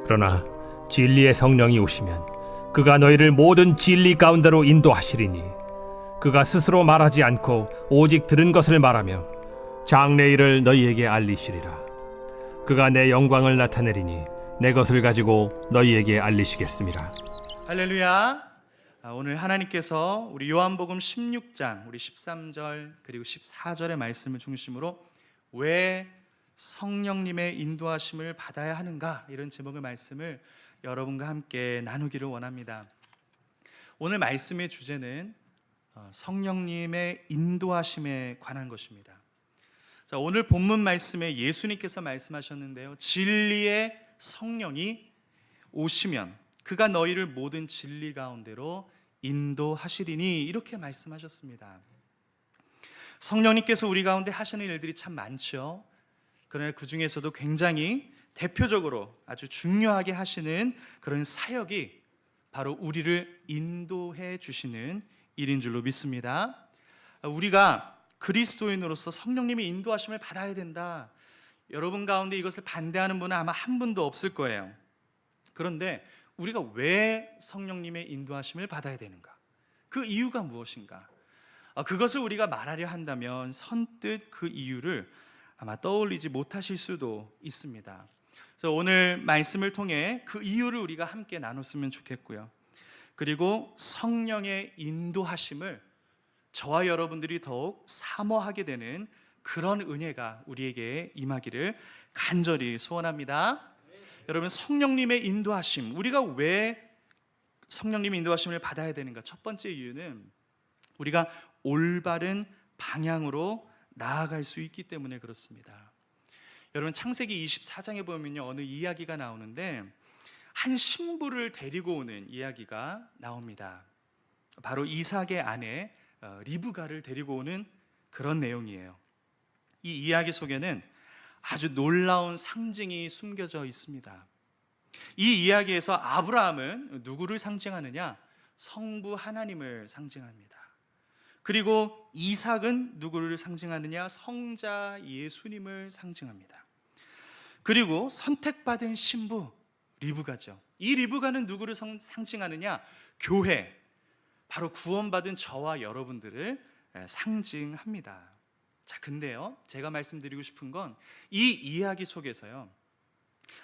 그러나 진리의 성령이 오시면 그가 너희를 모든 진리 가운데로 인도하시리니 그가 스스로 말하지 않고 오직 들은 것을 말하며 장래일을 너희에게 알리시리라. 그가 내 영광을 나타내리니 내 것을 가지고 너희에게 알리시겠습니다. 할렐루야. 오늘 하나님께서 우리 요한복음 16장 우리 13절 그리고 14절의 말씀을 중심으로 왜 성령님의 인도하심을 받아야 하는가, 이런 제목의 말씀을 여러분과 함께 나누기를 원합니다. 오늘 말씀의 주제는 성령님의 인도하심에 관한 것입니다. 자, 오늘 본문 말씀에 예수님께서 말씀하셨는데요, 진리의 성령이 오시면 그가 너희를 모든 진리 가운데로 인도하시리니, 이렇게 말씀하셨습니다. 성령님께서 우리 가운데 하시는 일들이 참 많죠. 그러나 그 중에서도 굉장히 대표적으로 아주 중요하게 하시는 그런 사역이 바로 우리를 인도해 주시는 일인 줄로 믿습니다. 우리가 그리스도인으로서 성령님의 인도하심을 받아야 된다, 여러분 가운데 이것을 반대하는 분은 아마 한 분도 없을 거예요. 그런데 우리가 왜 성령님의 인도하심을 받아야 되는가? 그 이유가 무엇인가? 그것을 우리가 말하려 한다면 선뜻 그 이유를 아마 떠올리지 못하실 수도 있습니다. 그래서 오늘 말씀을 통해 그 이유를 우리가 함께 나눴으면 좋겠고요. 그리고 성령의 인도하심을 저와 여러분들이 더욱 사모하게 되는 그런 은혜가 우리에게 임하기를 간절히 소원합니다. 여러분, 성령님의 인도하심, 우리가 왜 성령님의 인도하심을 받아야 되는가? 첫 번째 이유는 우리가 올바른 방향으로 나아갈 수 있기 때문에 그렇습니다. 여러분, 창세기 24장에 보면요, 어느 이야기가 나오는데 한 신부를 데리고 오는 이야기가 나옵니다. 바로 이삭의 아내 리브가를 데리고 오는 그런 내용이에요. 이 이야기 속에는 아주 놀라운 상징이 숨겨져 있습니다. 이 이야기에서 아브라함은 누구를 상징하느냐? 성부 하나님을 상징합니다. 그리고 이삭은 누구를 상징하느냐? 성자 예수님을 상징합니다. 그리고 선택받은 신부 리브가죠. 이 리브가는 누구를 상징하느냐? 교회, 바로 구원받은 저와 여러분들을 상징합니다. 자, 근데요, 제가 말씀드리고 싶은 건 이 이야기 속에서요,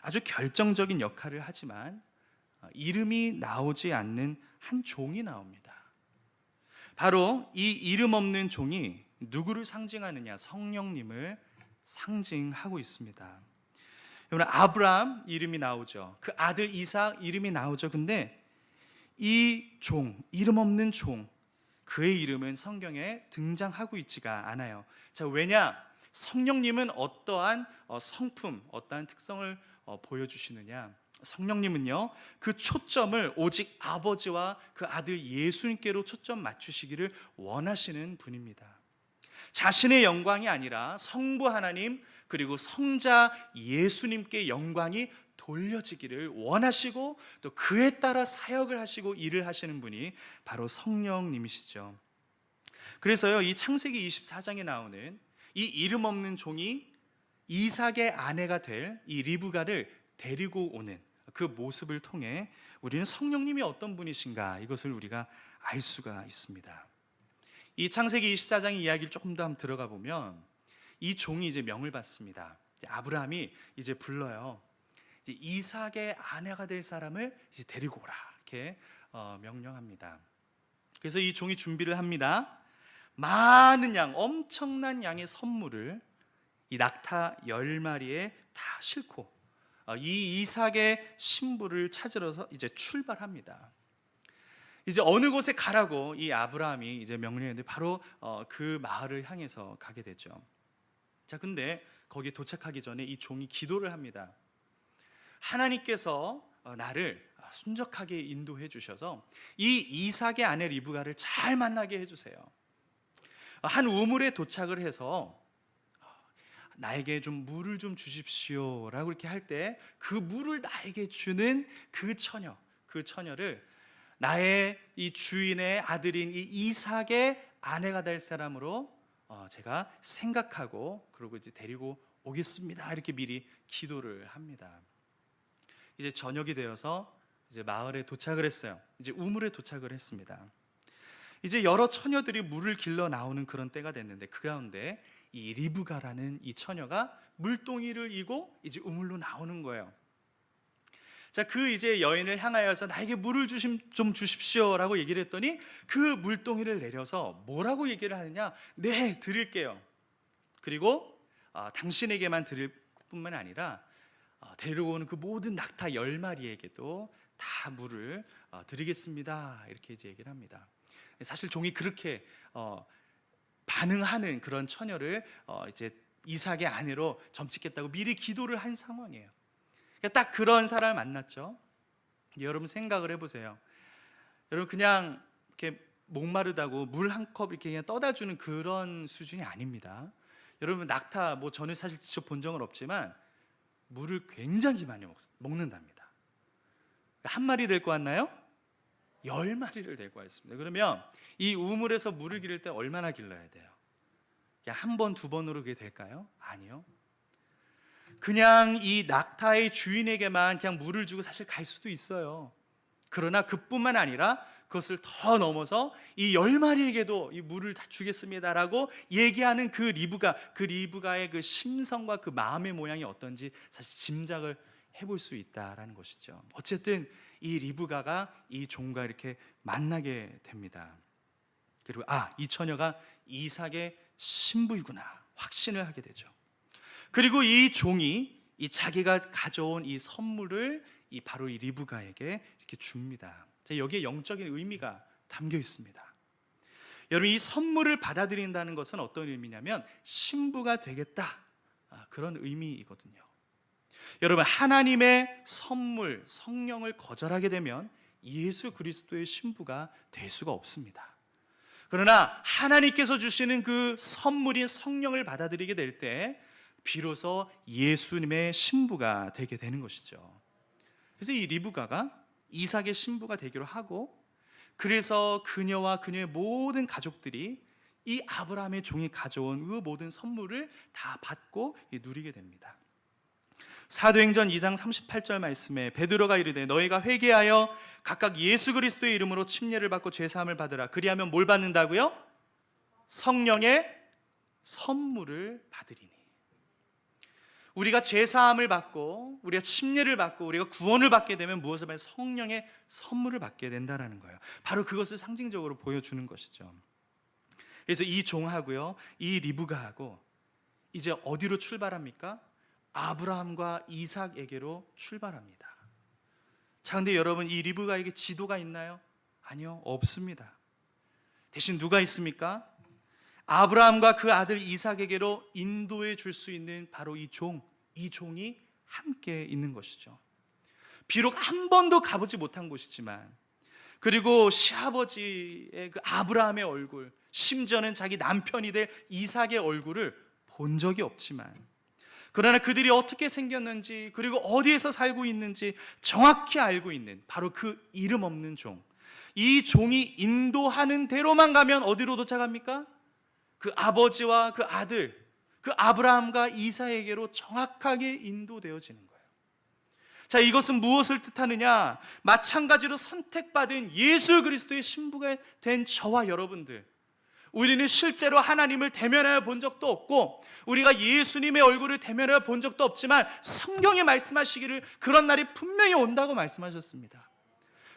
아주 결정적인 역할을 하지만 이름이 나오지 않는 한 종이 나옵니다. 바로 이 이름 없는 종이 누구를 상징하느냐? 성령님을 상징하고 있습니다. 여러분, 아브라함 이름이 나오죠. 그 아들 이삭 이름이 나오죠. 근데 이 종, 이름 없는 종, 그의 이름은 성경에 등장하고 있지가 않아요. 자, 왜냐? 성령님은 어떠한 성품, 어떠한 특성을 보여주시느냐? 성령님은요, 그 초점을 오직 아버지와 그 아들 예수님께로 초점 맞추시기를 원하시는 분입니다. 자신의 영광이 아니라 성부 하나님 그리고 성자 예수님께 영광이 돌려지기를 원하시고 또 그에 따라 사역을 하시고 일을 하시는 분이 바로 성령님이시죠. 그래서요, 이 창세기 24장에 나오는 이 이름 없는 종이 이삭의 아내가 될 이 리브가를 데리고 오는 그 모습을 통해 우리는 성령님이 어떤 분이신가, 이것을 우리가 알 수가 있습니다. 이 창세기 24장 이야기를 조금 더 한번 들어가 보면 이 종이 이제 명을 받습니다. 아브라함이 이제 불러요. 이제 이삭의 아내가 될 사람을 이제 데리고 오라, 이렇게 명령합니다. 그래서 이 종이 준비를 합니다. 많은 양, 엄청난 양의 선물을 이 낙타 10마리에 다 싣고 이 이삭의 신부를 찾으러서 이제 출발합니다. 이제 어느 곳에 가라고 이 아브라함이 이제 명령했는데 바로 그 마을을 향해서 가게 되죠. 자, 근데 거기 도착하기 전에 이 종이 기도를 합니다. 하나님께서 나를 순적하게 인도해 주셔서 이 이삭의 아내 리브가를 잘 만나게 해주세요. 한 우물에 도착을 해서 나에게 좀 물을 좀 주십시오 라고 이렇게 할 때 그 물을 나에게 주는 그 처녀를 나의 이 주인의 아들인 이 이삭의 아내가 될 사람으로 제가 생각하고 그러고 이제 데리고 오겠습니다, 이렇게 미리 기도를 합니다. 이제 저녁이 되어서 이제 마을에 도착을 했어요. 이제 우물에 도착을 했습니다. 이제 여러 처녀들이 물을 길러 나오는 그런 때가 됐는데 그 가운데 이 리브가라는 이 처녀가 물동이를 이고 이제 우물로 나오는 거예요. 자, 그 이제 여인을 향하여서 나에게 물을 좀 주십시오라고 얘기를 했더니 그 물동이를 내려서 뭐라고 얘기를 하느냐? 네, 드릴게요. 그리고 당신에게만 드릴 뿐만 아니라 데려오는 그 모든 낙타 10마리에게도 다 물을 드리겠습니다. 이렇게 이제 얘기를 합니다. 사실 종이 그렇게 반응하는 그런 처녀를 이제 이삭의 아내로 점찍겠다고 미리 기도를 한 상황이에요. 딱 그런 사람을 만났죠. 여러분 생각을 해보세요. 여러분 그냥 이렇게 목마르다고 물 한 컵 이렇게 그냥 떠다 주는 그런 수준이 아닙니다. 여러분 낙타 저는 사실 직접 본 적은 없지만 물을 굉장히 많이 먹는답니다. 한 마리 데리고 왔나요? 10마리를 데리고 왔습니다. 그러면 이 우물에서 물을 기를 때 얼마나 길러야 돼요? 그냥 한 번, 두 번으로 그게 될까요? 아니요. 그냥 이 낙타의 주인에게만 그냥 물을 주고 사실 갈 수도 있어요. 그러나 그뿐만 아니라 그것을 더 넘어서 이 10마리에게도 이 물을 다 주겠습니다라고 얘기하는 그 리브가의 그 심성과 그 마음의 모양이 어떤지 사실 짐작을 해볼 수 있다라는 것이죠. 어쨌든 이 리브가가 이 종과 이렇게 만나게 됩니다. 그리고 이 처녀가 이삭의 신부이구나 확신을 하게 되죠. 그리고 이 종이 이 자기가 가져온 이 선물을 바로 이 리브가에게 이렇게 줍니다. 여기에 영적인 의미가 담겨 있습니다. 여러분 이 선물을 받아들인다는 것은 어떤 의미냐면 신부가 되겠다 그런 의미이거든요. 여러분 하나님의 선물 성령을 거절하게 되면 예수 그리스도의 신부가 될 수가 없습니다. 그러나 하나님께서 주시는 그 선물인 성령을 받아들이게 될 때 비로소 예수님의 신부가 되게 되는 것이죠. 그래서 이 리브가가 이삭의 신부가 되기로 하고 그래서 그녀와 그녀의 모든 가족들이 이 아브라함의 종이 가져온 그 모든 선물을 다 받고 누리게 됩니다. 사도행전 2장 38절 말씀에 베드로가 이르되 너희가 회개하여 각각 예수 그리스도의 이름으로 침례를 받고 죄사함을 받으라. 그리하면 뭘 받는다고요? 성령의 선물을 받으리니. 우리가 죄사함을 받고 우리가 침례를 받고 우리가 구원을 받게 되면 무엇을 받는 성령의 선물을 받게 된다라는 거예요. 바로 그것을 상징적으로 보여주는 것이죠. 그래서 이 종하고요 이 리브가하고 이제 어디로 출발합니까? 아브라함과 이삭에게로 출발합니다. 자, 근데 여러분 이 리브가에게 지도가 있나요? 아니요, 없습니다. 대신 누가 있습니까? 아브라함과 그 아들 이삭에게로 인도해 줄 수 있는 바로 이 종이 함께 있는 것이죠. 비록 한 번도 가보지 못한 곳이지만 그리고 시아버지의 그 아브라함의 얼굴, 심지어는 자기 남편이 될 이삭의 얼굴을 본 적이 없지만 그러나 그들이 어떻게 생겼는지 그리고 어디에서 살고 있는지 정확히 알고 있는 바로 그 이름 없는 종. 이 종이 인도하는 대로만 가면 어디로 도착합니까? 그 아버지와 그 아들, 그 아브라함과 이삭에게로 정확하게 인도되어지는 거예요. 자, 이것은 무엇을 뜻하느냐? 마찬가지로 선택받은 예수 그리스도의 신부가 된 저와 여러분들, 우리는 실제로 하나님을 대면하여 본 적도 없고 우리가 예수님의 얼굴을 대면하여 본 적도 없지만 성경이 말씀하시기를 그런 날이 분명히 온다고 말씀하셨습니다.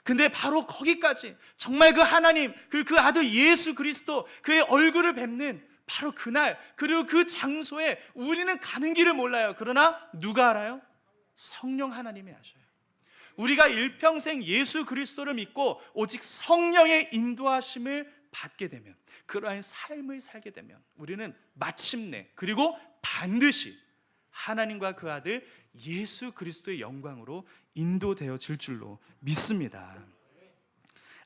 근데 바로 거기까지 정말 그 하나님 그리고 그 아들 예수 그리스도 그의 얼굴을 뵙는 바로 그날 그리고 그 장소에 우리는 가는 길을 몰라요. 그러나 누가 알아요? 성령 하나님이 아셔요. 우리가 일평생 예수 그리스도를 믿고 오직 성령의 인도하심을 받게 되면 그러한 삶을 살게 되면 우리는 마침내 그리고 반드시 하나님과 그 아들 예수 그리스도의 영광으로 인도되어질 줄로 믿습니다.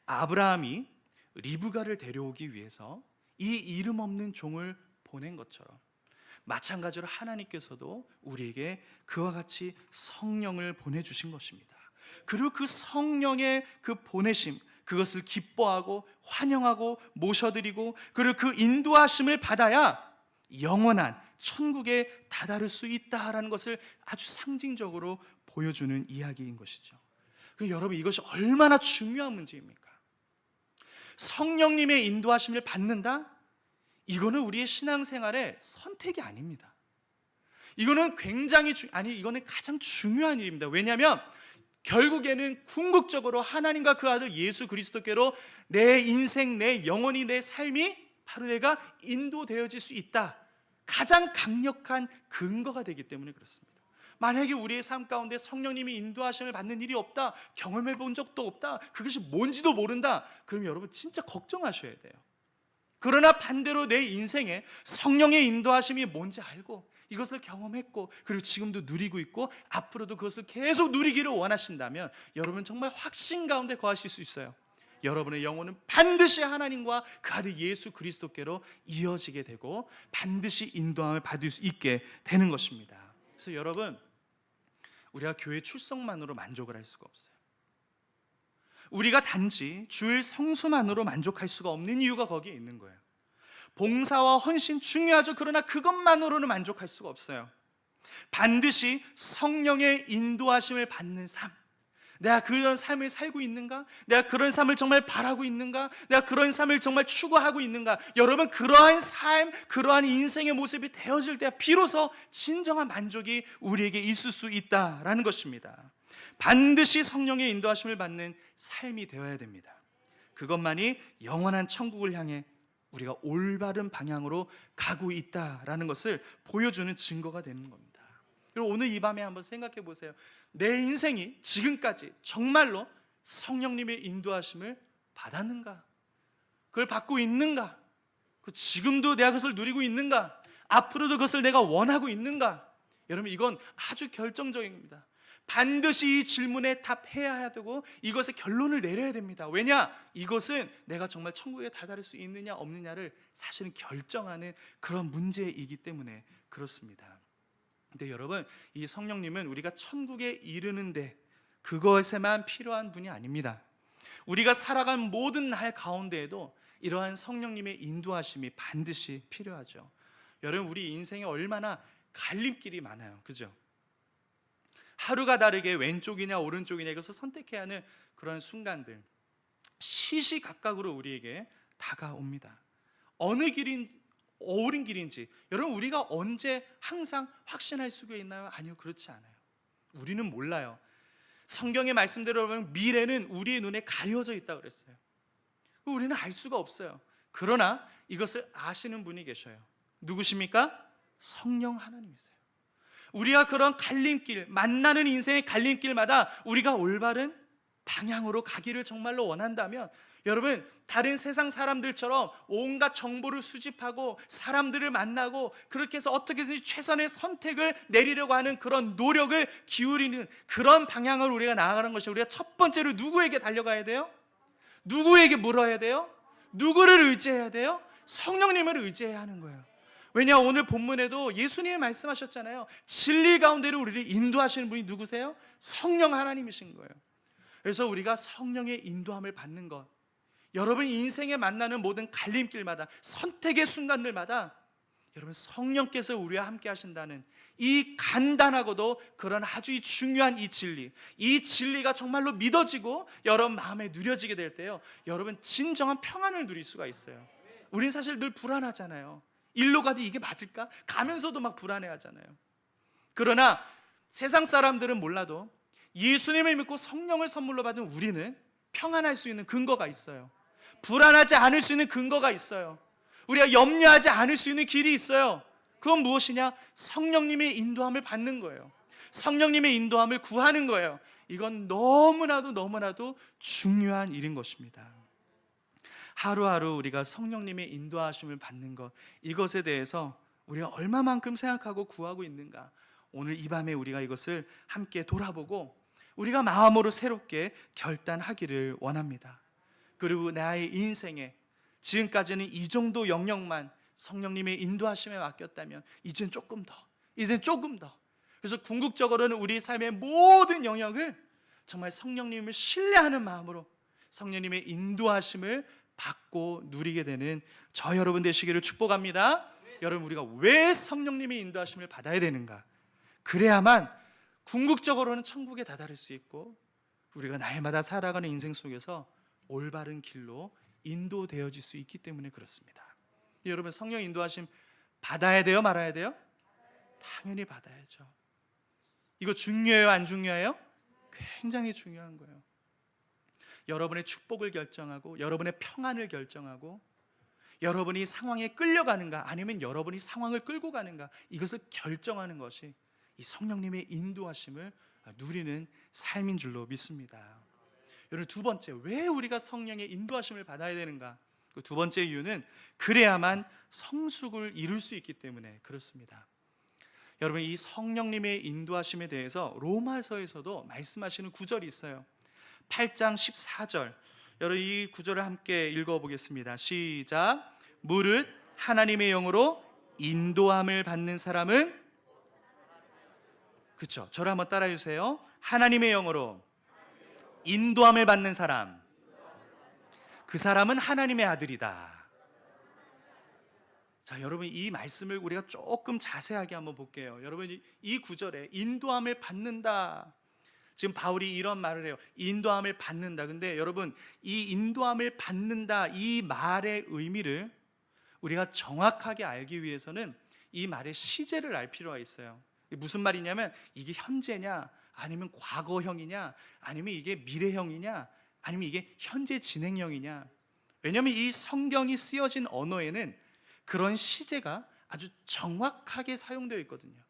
아브라함이 리브가를 데려오기 위해서 이 이름 없는 종을 보낸 것처럼 마찬가지로 하나님께서도 우리에게 그와 같이 성령을 보내주신 것입니다. 그리고 그 성령의 그 보내심 그것을 기뻐하고 환영하고 모셔드리고 그리고 그 인도하심을 받아야 영원한 천국에 다다를 수 있다라는 것을 아주 상징적으로 보여주는 이야기인 것이죠. 그럼 여러분, 이것이 얼마나 중요한 문제입니까? 성령님의 인도하심을 받는다? 이거는 우리의 신앙생활의 선택이 아닙니다. 이거는 이거는 가장 중요한 일입니다. 왜냐하면 결국에는 궁극적으로 하나님과 그 아들 예수 그리스도께로 내 인생, 내 영혼이, 내 삶이 바로 내가 인도되어질 수 있다. 가장 강력한 근거가 되기 때문에 그렇습니다. 만약에 우리의 삶 가운데 성령님이 인도하심을 받는 일이 없다, 경험해 본 적도 없다, 그것이 뭔지도 모른다, 그럼 여러분 진짜 걱정하셔야 돼요. 그러나 반대로 내 인생에 성령의 인도하심이 뭔지 알고 이것을 경험했고 그리고 지금도 누리고 있고 앞으로도 그것을 계속 누리기를 원하신다면 여러분 정말 확신 가운데 거하실 수 있어요. 여러분의 영혼은 반드시 하나님과 그 아들 예수 그리스도께로 이어지게 되고 반드시 인도함을 받을 수 있게 되는 것입니다. 그래서 여러분, 우리가 교회 출석만으로 만족을 할 수가 없어요. 우리가 단지 주일 성수만으로 만족할 수가 없는 이유가 거기에 있는 거예요. 봉사와 헌신 중요하죠. 그러나 그것만으로는 만족할 수가 없어요. 반드시 성령의 인도하심을 받는 삶, 내가 그런 삶을 살고 있는가? 내가 그런 삶을 정말 바라고 있는가? 내가 그런 삶을 정말 추구하고 있는가? 여러분, 그러한 삶, 그러한 인생의 모습이 되어질 때 비로소 진정한 만족이 우리에게 있을 수 있다라는 것입니다. 반드시 성령의 인도하심을 받는 삶이 되어야 됩니다. 그것만이 영원한 천국을 향해 우리가 올바른 방향으로 가고 있다라는 것을 보여주는 증거가 되는 겁니다. 그리고 오늘 이 밤에 한번 생각해 보세요. 내 인생이 지금까지 정말로 성령님의 인도하심을 받았는가? 그걸 받고 있는가? 지금도 내가 그것을 누리고 있는가? 앞으로도 그것을 내가 원하고 있는가? 여러분, 이건 아주 결정적입니다. 반드시 이 질문에 답해야 되고 이것의 결론을 내려야 됩니다. 왜냐? 이것은 내가 정말 천국에 다다를 수 있느냐 없느냐를 사실은 결정하는 그런 문제이기 때문에 그렇습니다. 근데 여러분, 이 성령님은 우리가 천국에 이르는데 그것에만 필요한 분이 아닙니다. 우리가 살아간 모든 날 가운데에도 이러한 성령님의 인도하심이 반드시 필요하죠. 여러분, 우리 인생에 얼마나 갈림길이 많아요, 그죠? 하루가 다르게 왼쪽이냐 오른쪽이냐 이것을 선택해야 하는 그런 순간들, 시시각각으로 우리에게 다가옵니다. 어느 길인지, 옳은 길인지 여러분, 우리가 언제 항상 확신할 수가 있나요? 아니요, 그렇지 않아요. 우리는 몰라요. 성경의 말씀대로 보면 미래는 우리의 눈에 가려져 있다고 그랬어요. 우리는 알 수가 없어요. 그러나 이것을 아시는 분이 계셔요. 누구십니까? 성령 하나님이세요. 우리가 그런 갈림길, 만나는 인생의 갈림길마다 우리가 올바른 방향으로 가기를 정말로 원한다면 여러분, 다른 세상 사람들처럼 온갖 정보를 수집하고 사람들을 만나고 그렇게 해서 어떻게든지 최선의 선택을 내리려고 하는 그런 노력을 기울이는 그런 방향으로 우리가 나아가는 것이, 우리가 첫 번째로 누구에게 달려가야 돼요? 누구에게 물어야 돼요? 누구를 의지해야 돼요? 성령님을 의지해야 하는 거예요. 왜냐, 오늘 본문에도 예수님이 말씀하셨잖아요. 진리 가운데로 우리를 인도하시는 분이 누구세요? 성령 하나님이신 거예요. 그래서 우리가 성령의 인도함을 받는 것, 여러분 인생에 만나는 모든 갈림길마다, 선택의 순간들마다 여러분 성령께서 우리와 함께 하신다는 이 간단하고도 그런 아주 중요한 이 진리가 정말로 믿어지고 여러분 마음에 누려지게 될 때요, 여러분 진정한 평안을 누릴 수가 있어요. 우린 사실 늘 불안하잖아요. 일로 가도 이게 맞을까? 가면서도 막 불안해하잖아요. 그러나 세상 사람들은 몰라도 예수님을 믿고 성령을 선물로 받은 우리는 평안할 수 있는 근거가 있어요. 불안하지 않을 수 있는 근거가 있어요. 우리가 염려하지 않을 수 있는 길이 있어요. 그건 무엇이냐? 성령님의 인도함을 받는 거예요. 성령님의 인도함을 구하는 거예요. 이건 너무나도 중요한 일인 것입니다. 하루하루 우리가 성령님의 인도하심을 받는 것, 이것에 대해서 우리가 얼마만큼 생각하고 구하고 있는가, 오늘 이 밤에 우리가 이것을 함께 돌아보고 우리가 마음으로 새롭게 결단하기를 원합니다. 그리고 나의 인생에 지금까지는 이 정도 영역만 성령님의 인도하심에 맡겼다면 이젠 조금 더, 그래서 궁극적으로는 우리 삶의 모든 영역을 정말 성령님을 신뢰하는 마음으로 성령님의 인도하심을 받고 누리게 되는 저 여러분 되시기를 축복합니다. 여러분, 우리가 왜 성령님의 인도하심을 받아야 되는가? 그래야만 궁극적으로는 천국에 다다를 수 있고 우리가 날마다 살아가는 인생 속에서 올바른 길로 인도되어질 수 있기 때문에 그렇습니다. 여러분, 성령 인도하심 받아야 돼요, 말아야 돼요? 당연히 받아야죠. 이거 중요해요, 안 중요해요? 굉장히 중요한 거예요. 여러분의 축복을 결정하고 여러분의 평안을 결정하고 여러분이 상황에 끌려가는가 아니면 여러분이 상황을 끌고 가는가, 이것을 결정하는 것이 이 성령님의 인도하심을 누리는 삶인 줄로 믿습니다. 여러분, 두 번째, 왜 우리가 성령의 인도하심을 받아야 되는가? 그 두 번째 이유는 그래야만 성숙을 이룰 수 있기 때문에 그렇습니다. 여러분, 이 성령님의 인도하심에 대해서 로마서에서도 말씀하시는 구절이 있어요. 8장 14절, 여러분 이 구절을 함께 읽어보겠습니다. 시작. 무릇 하나님의 영으로 인도함을 받는 사람은, 그렇죠, 저를 한번 따라해 주세요. 하나님의 영으로 인도함을 받는 사람, 그 사람은 하나님의 아들이다. 자, 여러분 이 말씀을 우리가 조금 자세하게 한번 볼게요. 여러분, 이 구절에 인도함을 받는다, 지금 바울이 이런 말을 해요. 인도함을 받는다. 근데 여러분, 이 인도함을 받는다, 이 말의 의미를 우리가 정확하게 알기 위해서는 이 말의 시제를 알 필요가 있어요. 무슨 말이냐면 이게 현재냐 아니면 과거형이냐 아니면 이게 미래형이냐 아니면 이게 현재 진행형이냐. 왜냐하면 이 성경이 쓰여진 언어에는 그런 시제가 아주 정확하게 사용되어 있거든요.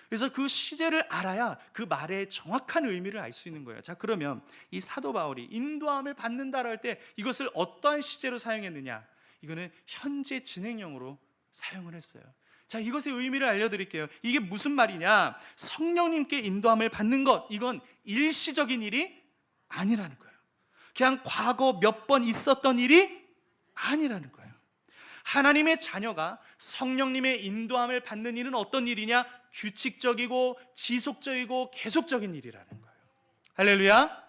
그래서 그 시제를 알아야 그 말의 정확한 의미를 알 수 있는 거예요. 자, 그러면 이 사도 바울이 인도함을 받는다라 할 때 이것을 어떠한 시제로 사용했느냐? 이거는 현재 진행형으로 사용을 했어요. 자, 이것의 의미를 알려드릴게요. 이게 무슨 말이냐? 성령님께 인도함을 받는 것, 이건 일시적인 일이 아니라는 거예요. 그냥 과거 몇 번 있었던 일이 아니라는 거예요. 하나님의 자녀가 성령님의 인도함을 받는 일은 어떤 일이냐? 규칙적이고 지속적이고 계속적인 일이라는 거예요. 할렐루야.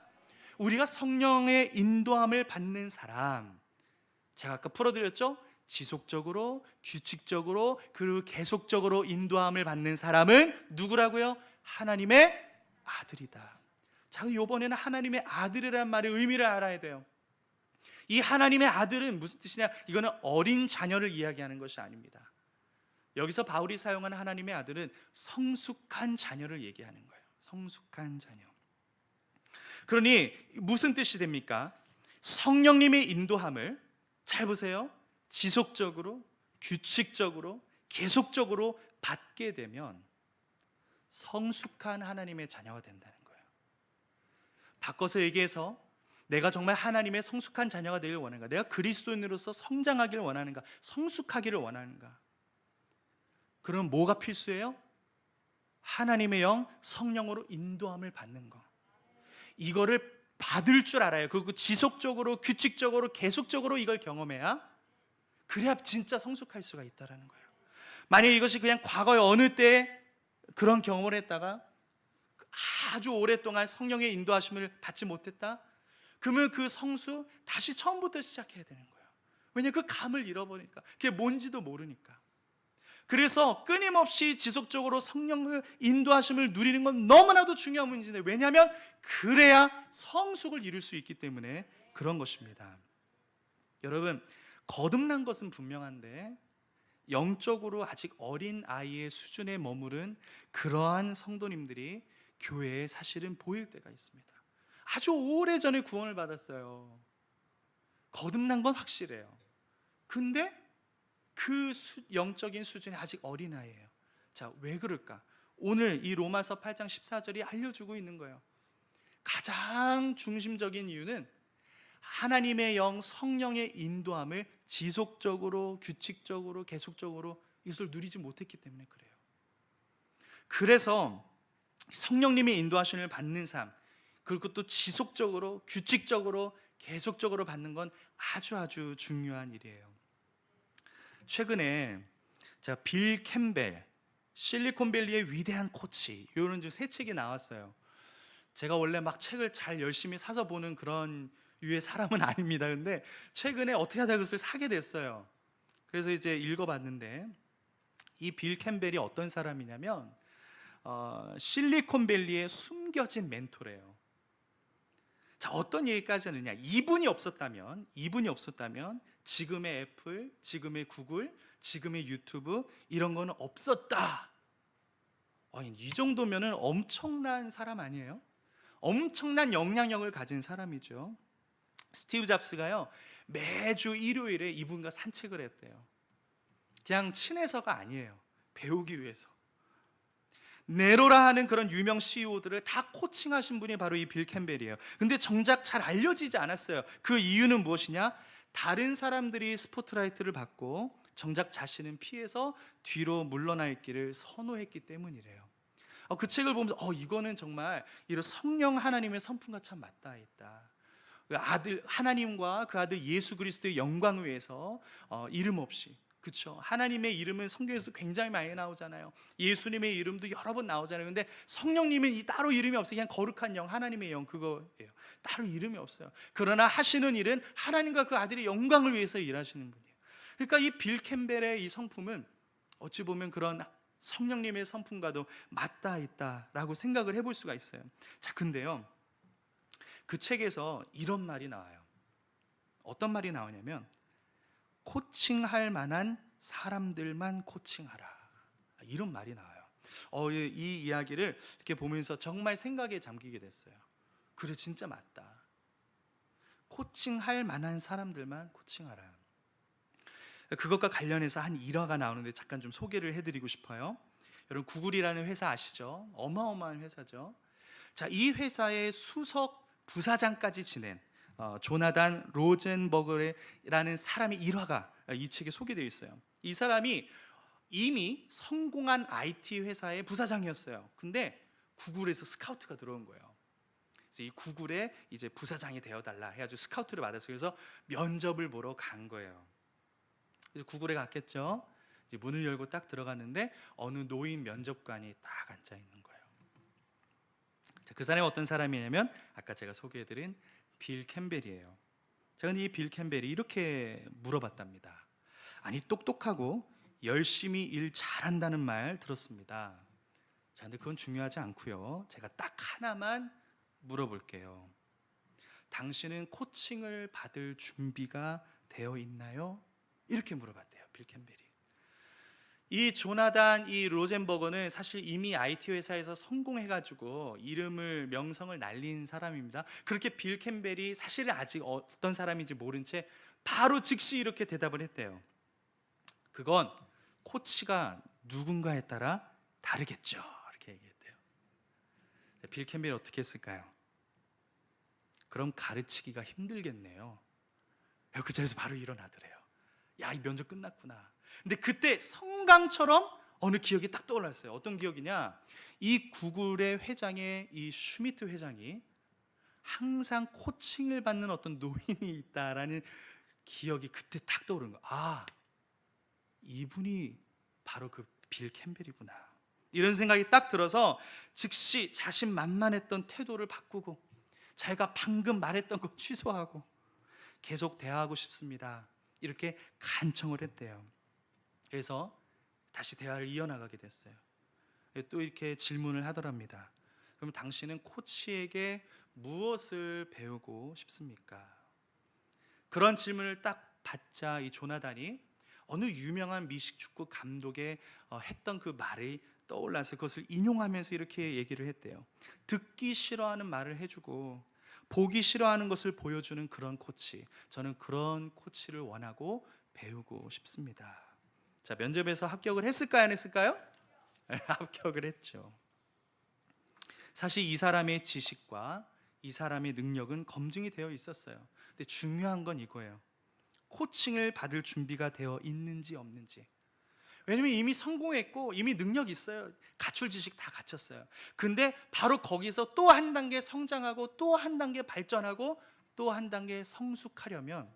우리가 성령의 인도함을 받는 사람, 제가 아까 풀어드렸죠? 지속적으로, 규칙적으로, 그리고 계속적으로 인도함을 받는 사람은 누구라고요? 하나님의 아들이다. 자, 이번에는 하나님의 아들이라는 말의 의미를 알아야 돼요. 이 하나님의 아들은 무슨 뜻이냐? 이거는 어린 자녀를 이야기하는 것이 아닙니다. 여기서 바울이 사용한 하나님의 아들은 성숙한 자녀를 얘기하는 거예요. 성숙한 자녀. 그러니 무슨 뜻이 됩니까? 성령님의 인도함을, 잘 보세요, 지속적으로, 규칙적으로, 계속적으로 받게 되면 성숙한 하나님의 자녀가 된다는 거예요. 바꿔서 얘기해서 내가 정말 하나님의 성숙한 자녀가 되길 원하는가? 내가 그리스도인으로서 성장하기를 원하는가? 성숙하기를 원하는가? 그럼 뭐가 필수예요? 하나님의 영, 성령으로 인도함을 받는 거. 이거를 받을 줄 알아요. 그리고 지속적으로, 규칙적으로, 계속적으로 이걸 경험해야, 그래야 진짜 성숙할 수가 있다는 거예요. 만약에 이것이 그냥 과거의 어느 때 그런 경험을 했다가 아주 오랫동안 성령의 인도하심을 받지 못했다, 그러면 그 성수 다시 처음부터 시작해야 되는 거예요. 왜냐하면 그 감을 잃어버리니까, 그게 뭔지도 모르니까. 그래서 끊임없이 지속적으로 성령의 인도하심을 누리는 건 너무나도 중요한 문제인데, 왜냐하면 그래야 성숙을 이룰 수 있기 때문에 그런 것입니다. 여러분, 거듭난 것은 분명한데 영적으로 아직 어린 아이의 수준에 머무른 그러한 성도님들이 교회에 사실은 보일 때가 있습니다. 아주 오래전에 구원을 받았어요. 거듭난 건 확실해요. 근데 그 영적인 수준이 아직 어린아이예요. 자, 왜 그럴까? 오늘 이 로마서 8장 14절이 알려주고 있는 거예요. 가장 중심적인 이유는 하나님의 영, 성령의 인도함을 지속적으로, 규칙적으로, 계속적으로 이것을 누리지 못했기 때문에 그래요. 그래서 성령님의 인도하심을 받는 삶, 그리고 또 지속적으로, 규칙적으로, 계속적으로 받는 건 아주 중요한 일이에요. 최근에 제가 빌 캠벨, 실리콘밸리의 위대한 코치, 이런 세 책이 나왔어요. 제가 원래 막 책을 잘 열심히 사서 보는 그런 유의 사람은 아닙니다. 근데 최근에 어떻게 하다 그것을 사게 됐어요. 그래서 이제 읽어봤는데, 이 빌 캠벨이 어떤 사람이냐면 실리콘밸리의 숨겨진 멘토래요. 자, 어떤 얘기까지 하느냐? 이분이 없었다면 지금의 애플, 지금의 구글, 지금의 유튜브 이런 거는 없었다. 이 정도면은 엄청난 사람 아니에요? 엄청난 영향력을 가진 사람이죠. 스티브 잡스가요, 매주 일요일에 이분과 산책을 했대요. 그냥 친해서가 아니에요. 배우기 위해서. 네로라 하는 그런 유명 CEO들을 다 코칭하신 분이 바로 이 빌 캠벨이에요. 근데 정작 잘 알려지지 않았어요. 그 이유는 무엇이냐? 다른 사람들이 스포트라이트를 받고 정작 자신은 피해서 뒤로 물러나 있기를 선호했기 때문이래요. 그 책을 보면서 이거는 정말 이런 성령 하나님의 선품과 참 맞닿아 있다. 그 아들 하나님과 그 아들 예수 그리스도의 영광을 위해서 이름 없이, 그렇죠? 하나님의 이름은 성경에서 굉장히 많이 나오잖아요. 예수님의 이름도 여러 번 나오잖아요. 근데 성령님은 따로 이름이 없어요. 그냥 거룩한 영, 하나님의 영, 그거예요. 따로 이름이 없어요. 그러나 하시는 일은 하나님과 그 아들의 영광을 위해서 일하시는 분이에요. 그러니까 이 빌 캠벨의 이 성품은 어찌 보면 그런 성령님의 성품과도 맞닿아 있다라고 생각을 해볼 수가 있어요. 자, 근데요, 그 책에서 이런 말이 나와요. 어떤 말이 나오냐면, 코칭할 만한 사람들만 코칭하라, 이런 말이 나와요. 이 이야기를 이렇게 보면서 정말 생각에 잠기게 됐어요. 그래, 진짜 맞다. 코칭할 만한 사람들만 코칭하라. 그것과 관련해서 한 일화가 나오는데 잠깐 좀 소개를 해드리고 싶어요. 여러분, 구글이라는 회사 아시죠? 어마어마한 회사죠. 자, 이 회사의 수석 부사장까지 지낸 조나단 로젠버그라는 사람의 일화가 이 책에 소개되어 있어요. 이 사람이 이미 성공한 IT 회사의 부사장이었어요. 근데 구글에서 스카우트가 들어온 거예요. 그래서 이 구글에 이제 부사장이 되어달라 해가지고 스카우트를 받았어요. 그래서 면접을 보러 간 거예요. 그래서 구글에 갔겠죠. 이제 문을 열고 딱 들어갔는데 어느 노인 면접관이 딱 앉아 있는 거예요. 자, 그 사람이 어떤 사람이냐면 아까 제가 소개해드린 빌 캠벨이에요. 자, 근데 이 빌 캠벨이 이렇게 물어봤답니다. 아니, 똑똑하고 열심히 일 잘한다는 말 들었습니다. 자, 근데 그건 중요하지 않고요. 제가 딱 하나만 물어볼게요. 당신은 코칭을 받을 준비가 되어 있나요? 이렇게 물어봤대요, 빌 캠벨이. 이 조나단 이 로젠버거는 사실 이미 IT 회사에서 성공해가지고 이름을 명성을 날린 사람입니다. 그렇게 빌 캠벨이 사실은 아직 어떤 사람인지 모른 채 바로 즉시 이렇게 대답을 했대요. 그건 코치가 누군가에 따라 다르겠죠, 이렇게 얘기했대요. 빌 캠벨이 어떻게 했을까요? 그럼 가르치기가 힘들겠네요. 그 자리에서 바로 일어나더래요. 야, 이 면접 끝났구나. 근데 그때 성강처럼 어느 기억이 딱 떠올랐어요. 어떤 기억이냐? 이 구글의 회장의 이 슈미트 회장이 항상 코칭을 받는 어떤 노인이 있다라는 기억이 그때 딱 떠오른 거예요. 아, 이분이 바로 그 빌 캠벨이구나. 이런 생각이 딱 들어서 즉시 자신만만했던 태도를 바꾸고 자기가 방금 말했던 거 취소하고 계속 대화하고 싶습니다, 이렇게 간청을 했대요. 그래서 다시 대화를 이어나가게 됐어요. 또 이렇게 질문을 하더랍니다. 그럼 당신은 코치에게 무엇을 배우고 싶습니까? 그런 질문을 딱 받자 이 조나단이 어느 유명한 미식축구 감독의 했던 그 말이 떠올라서 그것을 인용하면서 이렇게 얘기를 했대요. 듣기 싫어하는 말을 해주고 보기 싫어하는 것을 보여주는 그런 코치, 저는 그런 코치를 원하고 배우고 싶습니다. 자, 면접에서 합격을 했을까요, 안 했을까요? 합격을 했죠. 사실 이 사람의 지식과 이 사람의 능력은 검증이 되어 있었어요. 근데 중요한 건 이거예요. 코칭을 받을 준비가 되어 있는지 없는지. 왜냐면 이미 성공했고 이미 능력이 있어요. 갖출 지식 다 갖췄어요. 근데 바로 거기서 또 한 단계 성장하고 또 한 단계 발전하고 또 한 단계 성숙하려면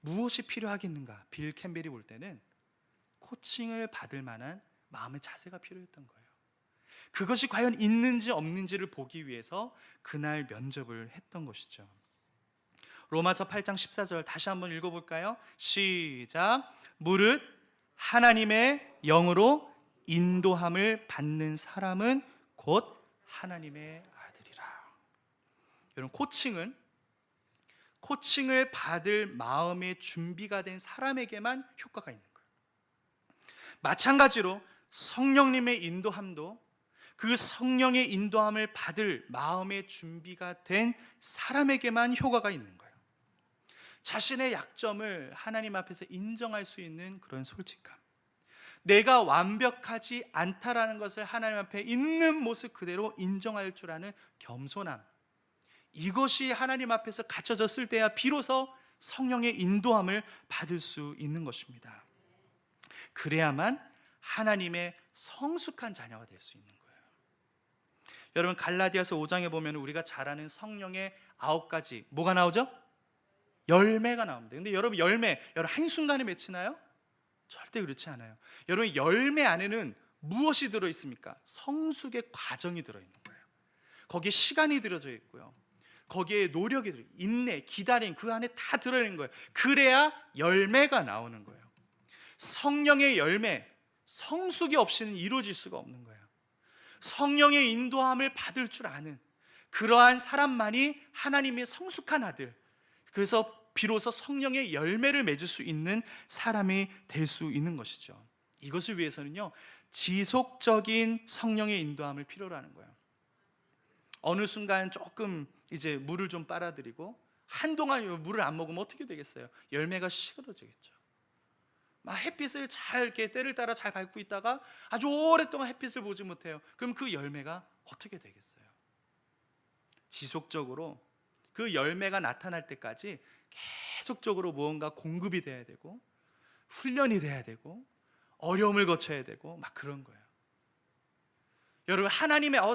무엇이 필요하겠는가? 빌 캠벨이 볼 때는 코칭을 받을 만한 마음의 자세가 필요했던 거예요. 그것이 과연 있는지 없는지를 보기 위해서 그날 면접을 했던 것이죠. 로마서 8장 14절 다시 한번 읽어볼까요? 시작. 무릇 하나님의 영으로 인도함을 받는 사람은 곧 하나님의 아들이라. 여러분, 코칭을 받을 마음의 준비가 된 사람에게만 효과가 있는 거예요. 마찬가지로 성령님의 인도함도 그 성령의 인도함을 받을 마음의 준비가 된 사람에게만 효과가 있는 거예요. 자신의 약점을 하나님 앞에서 인정할 수 있는 그런 솔직함, 내가 완벽하지 않다라는 것을 하나님 앞에 있는 모습 그대로 인정할 줄 아는 겸손함, 이것이 하나님 앞에서 갖춰졌을 때야 비로소 성령의 인도함을 받을 수 있는 것입니다. 그래야만 하나님의 성숙한 자녀가 될 수 있는 거예요. 여러분, 갈라디아서 5장에 보면 우리가 잘 아는 성령의 9가지 뭐가 나오죠? 열매가 나옵니다. 근데 여러분, 여러분 한순간에 맺히나요? 절대 그렇지 않아요. 여러분, 열매 안에는 무엇이 들어있습니까? 성숙의 과정이 들어있는 거예요. 거기에 시간이 들어져 있고요, 거기에 노력이 들어있고, 인내, 기다림, 그 안에 다 들어있는 거예요. 그래야 열매가 나오는 거예요. 성령의 열매, 성숙이 없이는 이루어질 수가 없는 거예요. 성령의 인도함을 받을 줄 아는 그러한 사람만이 하나님의 성숙한 아들, 그래서 비로소 성령의 열매를 맺을 수 있는 사람이 될 수 있는 것이죠. 이것을 위해서는요, 지속적인 성령의 인도함을 필요로 하는 거예요. 어느 순간 조금 이제 물을 좀 빨아들이고 한동안 물을 안 먹으면 어떻게 되겠어요? 열매가 시들어지겠죠. 막 햇빛을 잘 이렇게 때를 따라 잘 밟고 있다가 아주 오랫동안 햇빛을 보지 못해요. 그럼 그 열매가 어떻게 되겠어요? 지속적으로 그 열매가 나타날 때까지 계속적으로 무언가 공급이 돼야 되고, 훈련이 돼야 되고, 어려움을 거쳐야 되고, 막 그런 거예요. 여러분,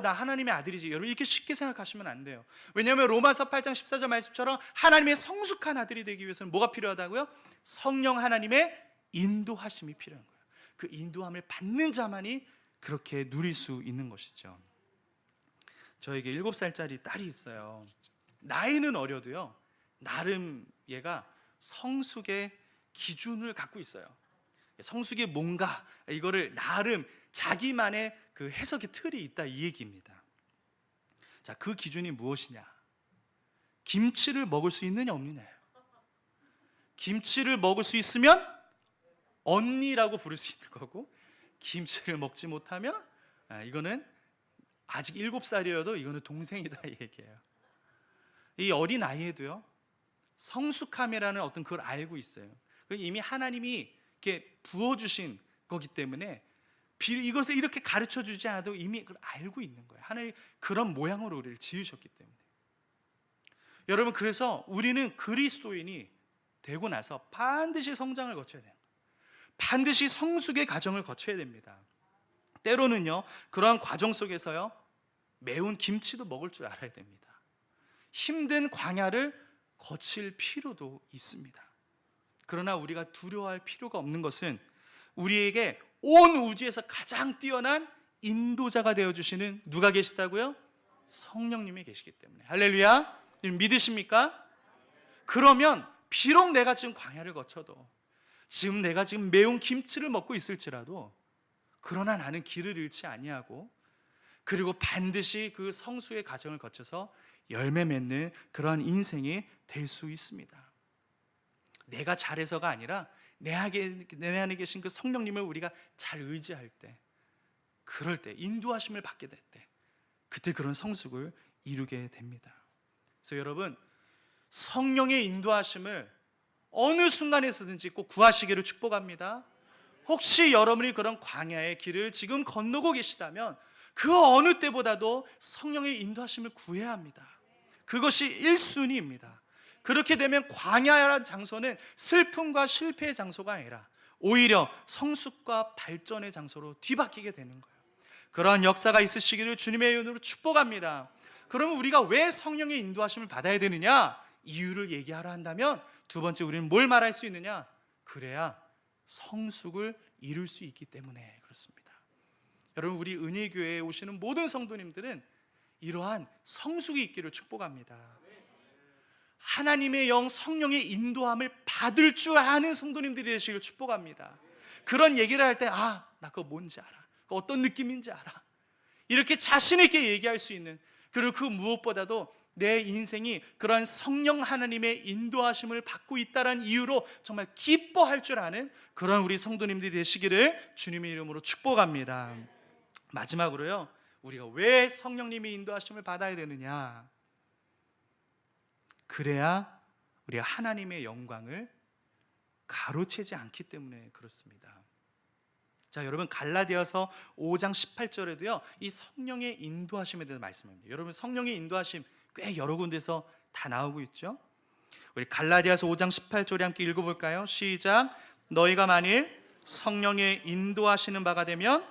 나 하나님의 아들이지, 여러분 이렇게 쉽게 생각하시면 안 돼요. 왜냐하면 로마서 8장 14절 말씀처럼 하나님의 성숙한 아들이 되기 위해서는 뭐가 필요하다고요? 성령 하나님의 인도하심이 필요한 거예요. 그 인도함을 받는 자만이 그렇게 누릴 수 있는 것이죠. 저에게 7살짜리 딸이 있어요. 나이는 어려도요, 나름 얘가 성숙의 기준을 갖고 있어요. 성숙이 뭔가, 이거를 나름 자기만의 그 해석의 틀이 있다, 이 얘기입니다. 자, 그 기준이 무엇이냐? 김치를 먹을 수 있느냐 없느냐예요. 김치를 먹을 수 있으면 언니라고 부를 수 있는 거고, 김치를 먹지 못하면 이거는 아직 7살이어도 이거는 동생이다, 이 얘기예요. 이 어린 아이에도요, 성숙함이라는 어떤 그걸 알고 있어요. 이미 하나님이 이렇게 부어주신 거기 때문에 이것을 이렇게 가르쳐 주지 않아도 이미 그걸 알고 있는 거예요. 하나님이 그런 모양으로 우리를 지으셨기 때문에. 여러분, 그래서 우리는 그리스도인이 되고 나서 반드시 성장을 거쳐야 돼요. 반드시 성숙의 과정을 거쳐야 됩니다. 때로는요, 그러한 과정 속에서요, 매운 김치도 먹을 줄 알아야 됩니다. 힘든 광야를 거칠 필요도 있습니다. 그러나 우리가 두려워할 필요가 없는 것은 우리에게 온 우주에서 가장 뛰어난 인도자가 되어주시는 누가 계시다고요? 성령님이 계시기 때문에. 할렐루야. 믿으십니까? 그러면 비록 내가 지금 광야를 거쳐도, 지금 내가 지금 매운 김치를 먹고 있을지라도, 그러나 나는 길을 잃지 아니하고, 그리고 반드시 그 성수의 과정을 거쳐서 열매 맺는 그러한 인생이 될 수 있습니다. 내가 잘해서가 아니라 내 안에 계신 그 성령님을 우리가 잘 의지할 때, 그럴 때, 인도하심을 받게 될 때, 그때 그런 성숙을 이루게 됩니다. 그래서 여러분, 성령의 인도하심을 어느 순간에서든지 꼭 구하시기를 축복합니다. 혹시 여러분이 그런 광야의 길을 지금 건너고 계시다면 그 어느 때보다도 성령의 인도하심을 구해야 합니다. 그것이 1순위입니다. 그렇게 되면 광야라는 장소는 슬픔과 실패의 장소가 아니라 오히려 성숙과 발전의 장소로 뒤바뀌게 되는 거예요. 그러한 역사가 있으시기를 주님의 이름으로 축복합니다. 그러면 우리가 왜 성령의 인도하심을 받아야 되느냐? 이유를 얘기하려 한다면 두 번째, 우리는 뭘 말할 수 있느냐? 그래야 성숙을 이룰 수 있기 때문에 그렇습니다. 여러분, 우리 은혜교회에 오시는 모든 성도님들은 이러한 성숙이 있기를 축복합니다. 하나님의 영 성령의 인도함을 받을 줄 아는 성도님들이 되시기를 축복합니다. 그런 얘기를 할 때, 나 그거 뭔지 알아. 그 어떤 느낌인지 알아. 이렇게 자신 있게 얘기할 수 있는, 그리고 그 무엇보다도 내 인생이 그러한 성령 하나님의 인도하심을 받고 있다는 이유로 정말 기뻐할 줄 아는 그런 우리 성도님들이 되시기를 주님의 이름으로 축복합니다. 마지막으로요, 우리가 왜 성령님의 인도하심을 받아야 되느냐? 그래야 우리가 하나님의 영광을 가로채지 않기 때문에 그렇습니다. 자, 여러분 갈라디아서 5장 18절에도요 이 성령의 인도하심에 대해서 말씀합니다. 여러분 성령의 인도하심 꽤 여러 군데서 다 나오고 있죠. 우리 갈라디아서 5장 18절에 함께 읽어볼까요? 시작. 너희가 만일 성령의 인도하시는 바가 되면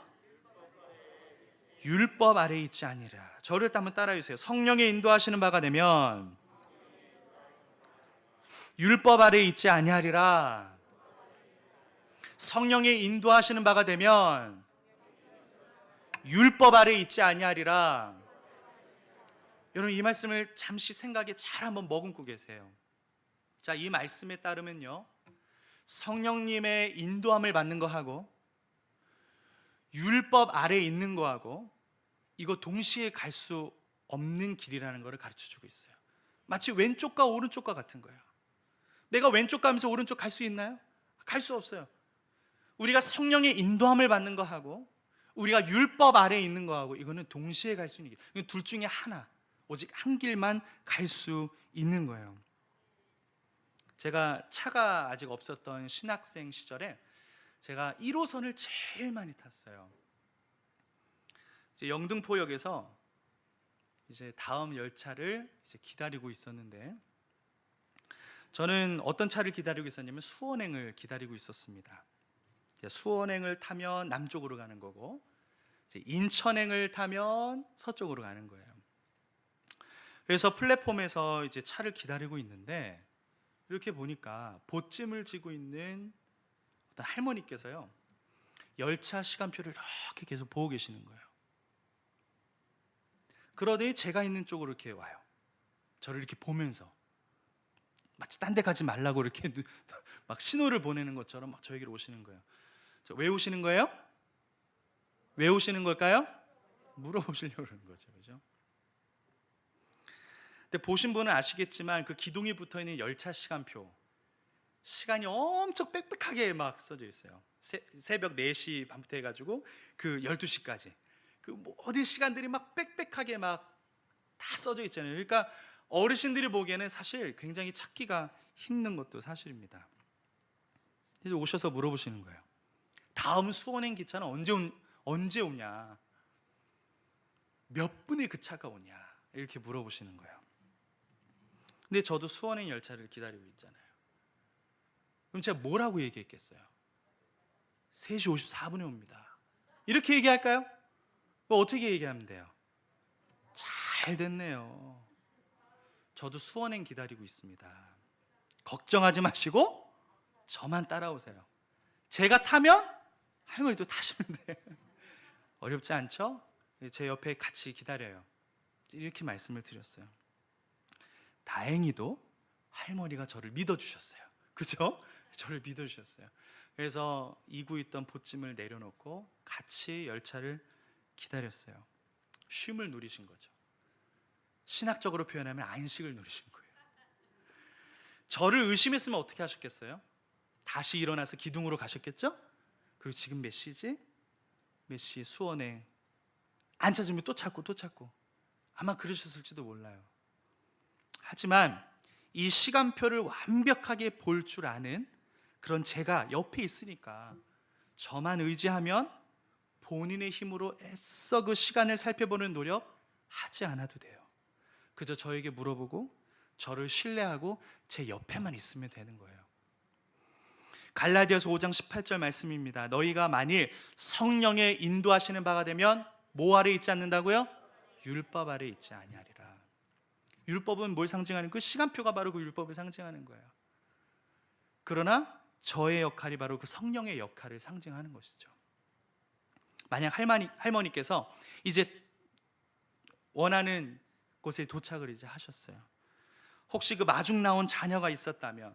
율법 아래에 있지 아니라. 저를 한번 따라해주세요. 성령의 인도하시는 바가 되면 율법 아래에 있지 아니하리라. 성령의 인도하시는 바가 되면 율법 아래에 있지 아니하리라. 여러분 이 말씀을 잠시 생각에 잘 한번 머금고 계세요. 자, 이 말씀에 따르면요 성령님의 인도함을 받는 거하고 율법 아래에 있는 거하고 이거 동시에 갈 수 없는 길이라는 것을 가르쳐주고 있어요. 마치 왼쪽과 오른쪽과 같은 거예요. 내가 왼쪽 가면서 오른쪽 갈 수 있나요? 갈 수 없어요. 우리가 성령의 인도함을 받는 거하고 우리가 율법 아래에 있는 거하고 이거는 동시에 갈 수 있는 길, 둘 중에 하나, 오직 한 길만 갈 수 있는 거예요. 제가 차가 아직 없었던 신학생 시절에 제가 1호선을 제일 많이 탔어요. 이제 영등포역에서 이제 다음 열차를 이제 기다리고 있었는데 저는 어떤 차를 기다리고 있었냐면 수원행을 기다리고 있었습니다. 수원행을 타면 남쪽으로 가는 거고 이제 인천행을 타면 서쪽으로 가는 거예요. 그래서 플랫폼에서 이제 차를 기다리고 있는데 이렇게 보니까 보찜을 쥐고 있는 어떤 할머니께서요 열차 시간표를 이렇게 계속 보고 계시는 거예요. 그러더니 제가 있는 쪽으로 이렇게 와요. 저를 이렇게 보면서 마치 딴 데 가지 말라고 이렇게 막 신호를 보내는 것처럼 막 저에게로 오시는 거예요. 왜 오시는 거예요? 왜 오시는 걸까요? 물어보시려고 그러는 거죠, 그죠? 근데 보신 분은 아시겠지만 그 기둥이 붙어 있는 열차 시간표 시간이 엄청 빽빽하게 막 써져 있어요. 새벽 4시 반부터 해가지고 그 12시까지 그 모든 시간들이 막 빽빽하게 막 다 써져 있잖아요. 그러니까 어르신들이 보기에는 사실 굉장히 찾기가 힘든 것도 사실입니다. 그래서 오셔서 물어보시는 거예요. 다음 수원행 기차는 언제 오냐? 몇 분에 그 차가 오냐? 이렇게 물어보시는 거예요. 근데 저도 수원행 열차를 기다리고 있잖아요. 그럼 제가 뭐라고 얘기했겠어요? 3시 54분에 옵니다. 이렇게 얘기할까요? 어떻게 얘기하면 돼요? 잘 됐네요. 저도 수원행 기다리고 있습니다. 걱정하지 마시고 저만 따라오세요. 제가 타면 할머니도 타시면 돼요. 어렵지 않죠? 제 옆에 같이 기다려요. 이렇게 말씀을 드렸어요. 다행히도 할머니가 저를 믿어주셨어요. 그죠? 저를 믿어주셨어요. 그래서 이고 있던 보찜을 내려놓고 같이 열차를 기다렸어요. 쉼을 누리신 거죠. 신학적으로 표현하면 안식을 누리신 거예요. 저를 의심했으면 어떻게 하셨겠어요? 다시 일어나서 기둥으로 가셨겠죠? 그리고 지금 몇 시지? 몇 시 수원에 안 찾으면 또 찾고 아마 그러셨을지도 몰라요. 하지만 이 시간표를 완벽하게 볼 줄 아는 그런 제가 옆에 있으니까 저만 의지하면 본인의 힘으로 애써 그 시간을 살펴보는 노력 하지 않아도 돼요. 그저 저에게 물어보고 저를 신뢰하고 제 옆에만 있으면 되는 거예요. 갈라디아서 5장 18절 말씀입니다. 너희가 만일 성령의 인도하시는 바가 되면 뭐 아래 있지 않는다고요? 율법 아래 있지 아니하리라. 율법은 뭘 상징하는? 그 시간표가 바로 그 율법을 상징하는 거예요. 그러나 저의 역할이 바로 그 성령의 역할을 상징하는 것이죠. 만약 할머니께서 이제 원하는 곳에 도착을 이제 하셨어요. 혹시 그 마중 나온 자녀가 있었다면,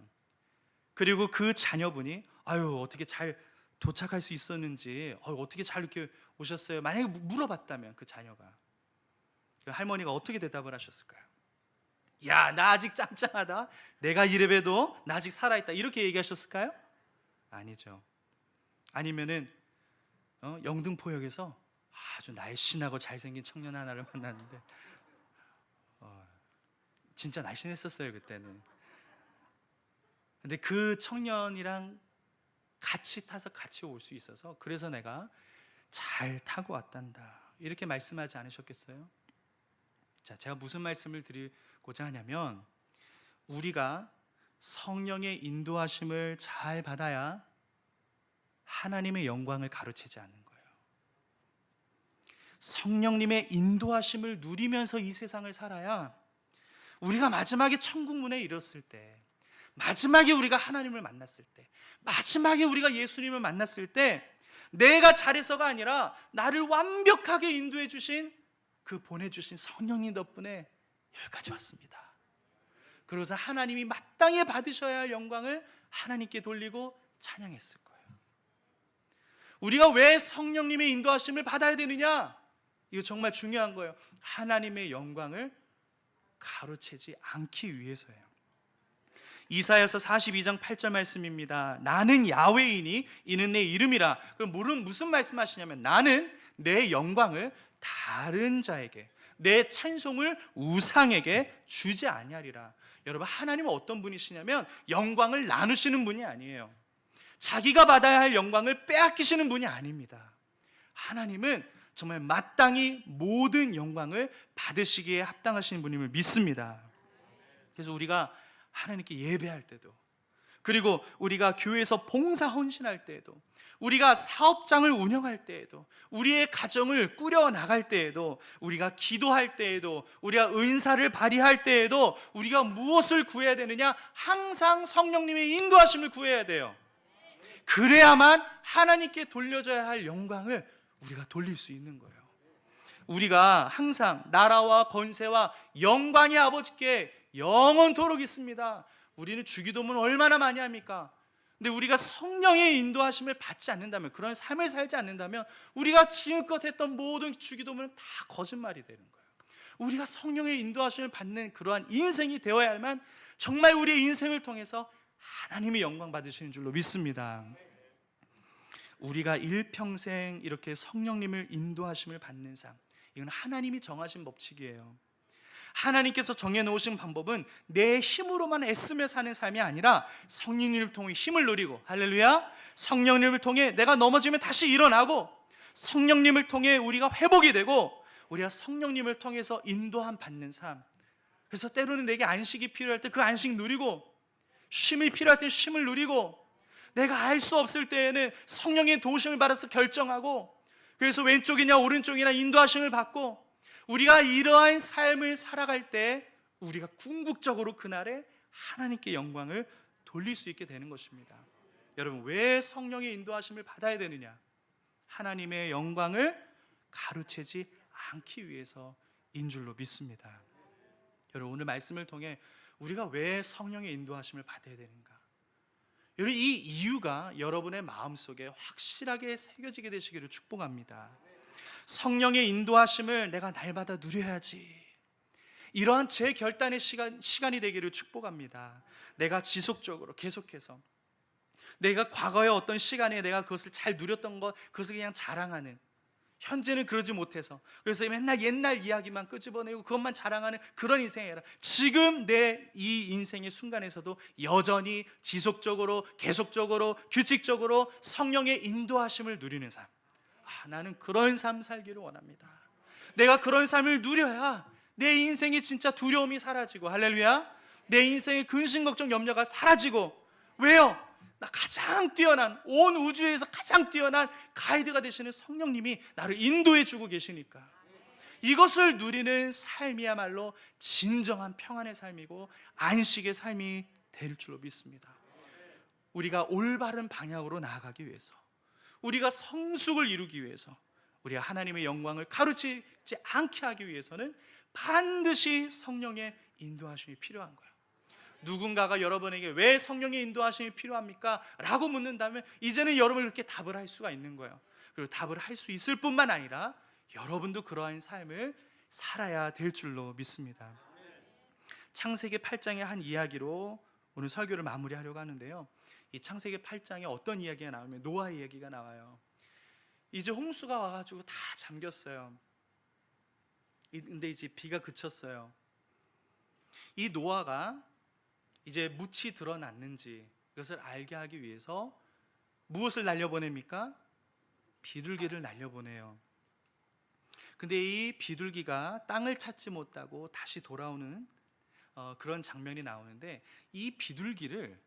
그리고 그 자녀분이 아유 어떻게 잘 도착할 수 있었는지, 어떻게 잘 이렇게 오셨어요? 만약에 물어봤다면 그 자녀가, 그 할머니가 어떻게 대답을 하셨을까요? 야, 나 아직 짱짱하다. 내가 이래봬도 나 아직 살아있다. 이렇게 얘기하셨을까요? 아니죠. 아니면은 영등포역에서 아주 날씬하고 잘생긴 청년 하나를 만났는데 진짜 날씬했었어요 그때는. 근데 그 청년이랑 같이 타서 같이 올 수 있어서 그래서 내가 잘 타고 왔단다 이렇게 말씀하지 않으셨겠어요? 자, 제가 무슨 말씀을 드리고자 하냐면 우리가 성령의 인도하심을 잘 받아야 하나님의 영광을 가로채지 않는 거예요. 성령님의 인도하심을 누리면서 이 세상을 살아야 우리가 마지막에 천국 문에 이뤘을 때, 마지막에 우리가 하나님을 만났을 때, 마지막에 우리가 예수님을 만났을 때 내가 잘해서가 아니라 나를 완벽하게 인도해 주신 그 보내주신 성령님 덕분에 여기까지 왔습니다. 그러고서 하나님이 마땅히 받으셔야 할 영광을 하나님께 돌리고 찬양했을 거예요. 우리가 왜 성령님의 인도하심을 받아야 되느냐? 이거 정말 중요한 거예요. 하나님의 영광을 가로채지 않기 위해서예요. 이사야서 42장 8절 말씀입니다. 나는 야훼이니 이는 내 이름이라. 그럼 무슨 말씀하시냐면 나는 내 영광을 다른 자에게, 내 찬송을 우상에게 주지 아니하리라. 여러분, 하나님은 어떤 분이시냐면 영광을 나누시는 분이 아니에요. 자기가 받아야 할 영광을 빼앗기시는 분이 아닙니다. 하나님은 정말 마땅히 모든 영광을 받으시기에 합당하신 분임을 믿습니다. 그래서 우리가 하나님께 예배할 때도, 그리고 우리가 교회에서 봉사 헌신할 때에도, 우리가 사업장을 운영할 때에도, 우리의 가정을 꾸려 나갈 때에도, 우리가 기도할 때에도, 우리가 은사를 발휘할 때에도 우리가 무엇을 구해야 되느냐? 항상 성령님의 인도하심을 구해야 돼요. 그래야만 하나님께 돌려줘야 할 영광을 우리가 돌릴 수 있는 거예요. 우리가 항상 나라와 권세와 영광이 아버지께 영원토록 있습니다. 우리는 주기도문 얼마나 많이 합니까? 근데 우리가 성령의 인도하심을 받지 않는다면, 그런 삶을 살지 않는다면 우리가 지금껏 했던 모든 주기도문은 다 거짓말이 되는 거예요. 우리가 성령의 인도하심을 받는 그러한 인생이 되어야만 정말 우리의 인생을 통해서 하나님의 영광 받으시는 줄로 믿습니다. 우리가 일평생 이렇게 성령님을 인도하심을 받는 삶, 이건 하나님이 정하신 법칙이에요. 하나님께서 정해놓으신 방법은 내 힘으로만 애쓰며 사는 삶이 아니라 성령님을 통해 힘을 누리고, 할렐루야, 성령님을 통해 내가 넘어지면 다시 일어나고, 성령님을 통해 우리가 회복이 되고, 우리가 성령님을 통해서 인도함 받는 삶. 그래서 때로는 내게 안식이 필요할 때 그 안식 누리고, 쉼이 필요할 때 쉼을 누리고, 내가 알 수 없을 때에는 성령의 도우심을 받아서 결정하고, 그래서 왼쪽이냐 오른쪽이냐 인도하심을 받고, 우리가 이러한 삶을 살아갈 때 우리가 궁극적으로 그날에 하나님께 영광을 돌릴 수 있게 되는 것입니다. 여러분, 왜 성령의 인도하심을 받아야 되느냐? 하나님의 영광을 가로채지 않기 위해서인 줄로 믿습니다. 여러분, 오늘 말씀을 통해 우리가 왜 성령의 인도하심을 받아야 되는가? 여러분, 이 이유가 여러분의 마음속에 확실하게 새겨지게 되시기를 축복합니다. 성령의 인도하심을 내가 날마다 누려야지, 이러한 제 결단의 시간이 되기를 축복합니다. 내가 지속적으로 계속해서 내가 과거의 어떤 시간에 내가 그것을 잘 누렸던 것, 그것을 그냥 자랑하는, 현재는 그러지 못해서 그래서 맨날 옛날 이야기만 끄집어내고 그것만 자랑하는 그런 인생이 아니라 지금 내 이 인생의 순간에서도 여전히 지속적으로, 계속적으로, 규칙적으로 성령의 인도하심을 누리는 삶, 나는 그런 삶 살기를 원합니다. 내가 그런 삶을 누려야 내 인생의 진짜 두려움이 사라지고, 할렐루야, 내 인생의 근심 걱정 염려가 사라지고. 왜요? 나 가장 뛰어난, 온 우주에서 가장 뛰어난 가이드가 되시는 성령님이 나를 인도해 주고 계시니까 이것을 누리는 삶이야말로 진정한 평안의 삶이고 안식의 삶이 될 줄로 믿습니다. 우리가 올바른 방향으로 나아가기 위해서, 우리가 성숙을 이루기 위해서, 우리가 하나님의 영광을 가로채지 않게 하기 위해서는 반드시 성령의 인도하심이 필요한 거예요. 누군가가 여러분에게 왜 성령의 인도하심이 필요합니까? 라고 묻는다면 이제는 여러분이 이렇게 답을 할 수가 있는 거예요. 그리고 답을 할 수 있을 뿐만 아니라 여러분도 그러한 삶을 살아야 될 줄로 믿습니다. 창세기 8장의 한 이야기로 오늘 설교를 마무리하려고 하는데요. 이 창세기 8장에 어떤 이야기가 나오면 노아의 이야기가 나와요. 이제 홍수가 와가지고 다 잠겼어요. 근데 이제 비가 그쳤어요. 이 노아가 이제 묻이 드러났는지 이것을 알게 하기 위해서 무엇을 날려보냅니까? 비둘기를 날려보내요. 근데 이 비둘기가 땅을 찾지 못하고 다시 돌아오는 그런 장면이 나오는데, 이 비둘기를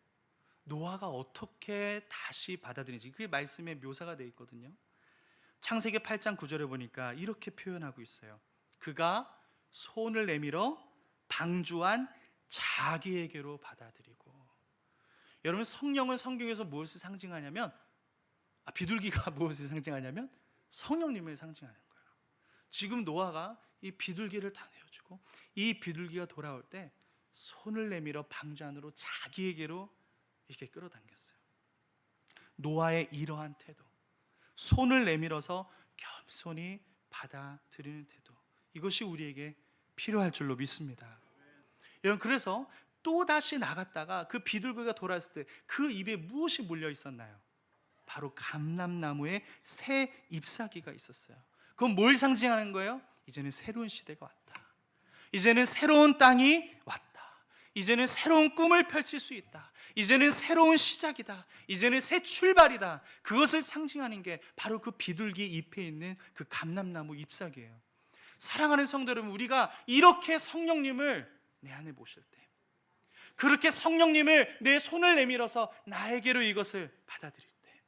노아가 어떻게 다시 받아들이는지 그게 말씀에 묘사가 되어 있거든요. 창세기 8장 9절에 보니까 이렇게 표현하고 있어요. 그가 손을 내밀어 방주한 자기에게로 받아들이고. 여러분, 성령은 성경에서 무엇을 상징하냐면 비둘기가 무엇을 상징하냐면 성령님을 상징하는 거예요. 지금 노아가 이 비둘기를 다 내어주고 이 비둘기가 돌아올 때 손을 내밀어 방주 안으로 자기에게로 이렇게 끌어당겼어요. 노아의 이러한 태도, 손을 내밀어서 겸손히 받아들이는 태도, 이것이 우리에게 필요할 줄로 믿습니다. 여러분, 그래서 또 다시 나갔다가 그 비둘기가 돌아왔을 때 그 입에 무엇이 물려 있었나요? 바로 감람나무의 새 잎사귀가 있었어요. 그건 뭘 상징하는 거예요? 이제는 새로운 시대가 왔다. 이제는 새로운 땅이 왔다. 이제는 새로운 꿈을 펼칠 수 있다. 이제는 새로운 시작이다. 이제는 새 출발이다. 그것을 상징하는 게 바로 그 비둘기 잎에 있는 그 감람나무 잎사귀예요. 사랑하는 성도 여러분, 우리가 이렇게 성령님을 내 안에 모실 때, 그렇게 성령님을 내 손을 내밀어서 나에게로 이것을 받아들일 때,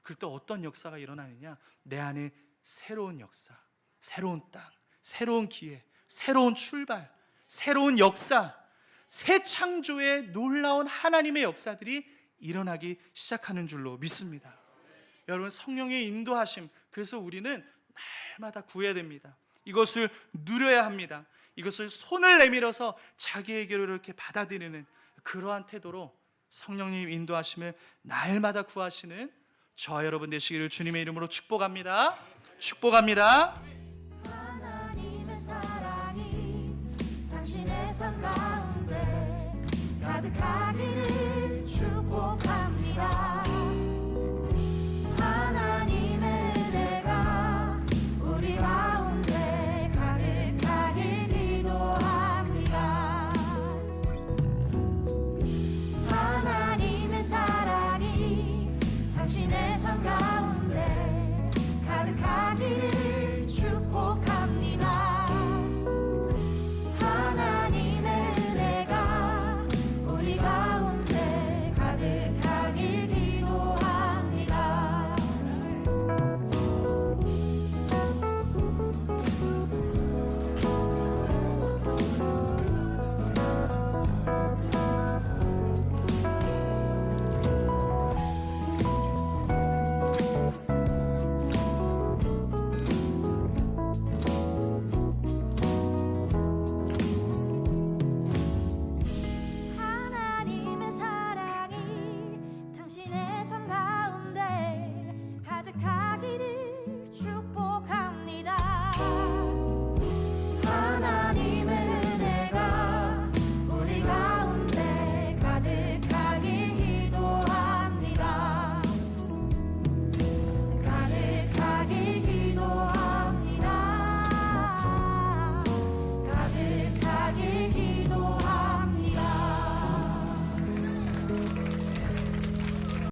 그때 어떤 역사가 일어나느냐? 내 안에 새로운 역사, 새로운 땅, 새로운 기회, 새로운 출발, 새로운 역사, 새 창조의 놀라운 하나님의 역사들이 일어나기 시작하는 줄로 믿습니다. 여러분, 성령의 인도하심, 그래서 우리는 날마다 구해야 됩니다. 이것을 누려야 합니다. 이것을 손을 내밀어서 자기에게로 이렇게 받아들이는 그러한 태도로 성령님 인도하심을 날마다 구하시는 저와 여러분 되시기를 주님의 이름으로 축복합니다. 축복합니다. 하나님의 사랑이 당신의 삶 가운데 가득하기를